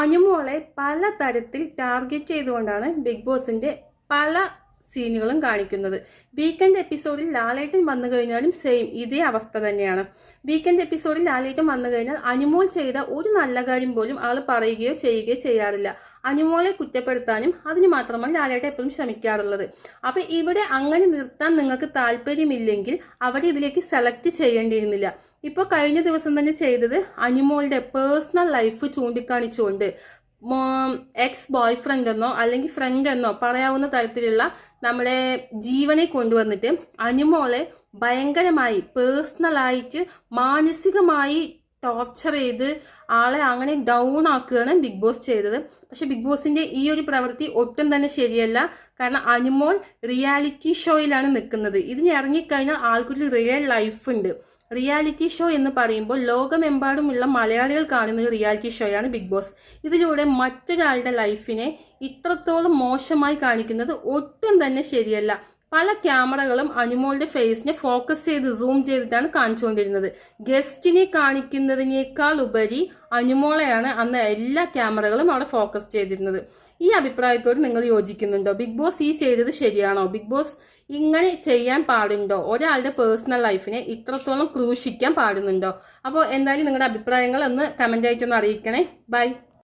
അനുമോളെ പല തരത്തിൽ ടാർഗറ്റ് ചെയ്തുകൊണ്ടാണ് ബിഗ് ബോസിന്റെ പല സീനുകളും കാണിക്കുന്നത്. വീക്കെൻഡ് എപ്പിസോഡിൽ ലാലേട്ടൻ വന്നു കഴിഞ്ഞാലും സെയിം ഇതേ അവസ്ഥ തന്നെയാണ്. വീക്കെൻഡ് എപ്പിസോഡിൽ ലാലേട്ടൻ വന്നു കഴിഞ്ഞാൽ അനുമോൾ ചെയ്ത ഒരു നല്ല കാര്യം പോലും ആൾ പറയുകയോ ചെയ്യുകയോ ചെയ്യാറില്ല. അനുമോളെ കുറ്റപ്പെടുത്താനും അതിന് മാത്രമാണ് ലാലേട്ടൻ എപ്പോഴും ശ്രമിക്കാറുള്ളത്. അപ്പൊ ഇവിടെ അങ്ങനെ നിർത്താൻ നിങ്ങൾക്ക് താല്പര്യമില്ലെങ്കിൽ അവരെ ഇതിലേക്ക് സെലക്ട് ചെയ്യേണ്ടിയിരുന്നില്ല. ഇപ്പോൾ കഴിഞ്ഞ ദിവസം തന്നെ ചെയ്തത് അനുമോളുടെ പേഴ്സണൽ ലൈഫ് ചൂണ്ടിക്കാണിച്ചുകൊണ്ട് എക്സ് ബോയ് ഫ്രണ്ട് എന്നോ അല്ലെങ്കിൽ ഫ്രണ്ട് എന്നോ പറയാവുന്ന തരത്തിലുള്ള നമ്മുടെ ജീവനെ കൊണ്ടുവന്നിട്ട് അനുമോളെ ഭയങ്കരമായി പേഴ്സണലായിട്ട് മാനസികമായി ടോർച്ചർ ചെയ്ത് ആളെ അങ്ങനെ ഡൗൺ ആക്കുകയാണ് ബിഗ് ബോസ് ചെയ്തത്. പക്ഷെ ബിഗ് ബോസിന്റെ ഈ ഒരു പ്രവൃത്തി ഒട്ടും തന്നെ ശരിയല്ല. കാരണം അനുമോൾ റിയാലിറ്റി ഷോയിലാണ് നിൽക്കുന്നത്. ഇതിന് ഇറങ്ങിക്കഴിഞ്ഞാൽ ആൾക്കൊരു റിയൽ ലൈഫ് ഉണ്ട്. റിയാലിറ്റി ഷോ എന്ന് പറയുമ്പോൾ ലോകമെമ്പാടുമുള്ള മലയാളികൾ കാണുന്ന ഒരു റിയാലിറ്റി ഷോയാണ് ബിഗ് ബോസ്. ഇതിലൂടെ മറ്റൊരാളുടെ ലൈഫിനെ ഇത്രത്തോളം മോശമായി കാണിക്കുന്നത് ഒട്ടും തന്നെ ശരിയല്ല. പല ക്യാമറകളും അനുമോളുടെ ഫേസിനെ ഫോക്കസ് ചെയ്ത് സൂം ചെയ്തിട്ടാണ് കാണിച്ചുകൊണ്ടിരുന്നത്. ഗസ്റ്റിനെ കാണിക്കുന്നതിനേക്കാൾ ഉപരി അനുമോളെയാണ് അന്ന് എല്ലാ ക്യാമറകളും അവിടെ ഫോക്കസ് ചെയ്തിരുന്നത്. ഈ അഭിപ്രായത്തോട് നിങ്ങൾ യോജിക്കുന്നുണ്ടോ? ബിഗ് ബോസ് ഈ ചെയ്തത് ശരിയാണോ? ബിഗ് ബോസ് ഇങ്ങനെ ചെയ്യാൻ പാടുണ്ടോ? ഒരാളുടെ പേഴ്സണൽ ലൈഫിനെ ഇത്രത്തോളം ക്രൂശിക്കാൻ പാടുന്നുണ്ടോ? അപ്പോൾ എന്തായാലും നിങ്ങളുടെ അഭിപ്രായങ്ങൾ ഒന്ന് കമന്റ് ആയിട്ടൊന്ന് അറിയിക്കണേ. ബൈ.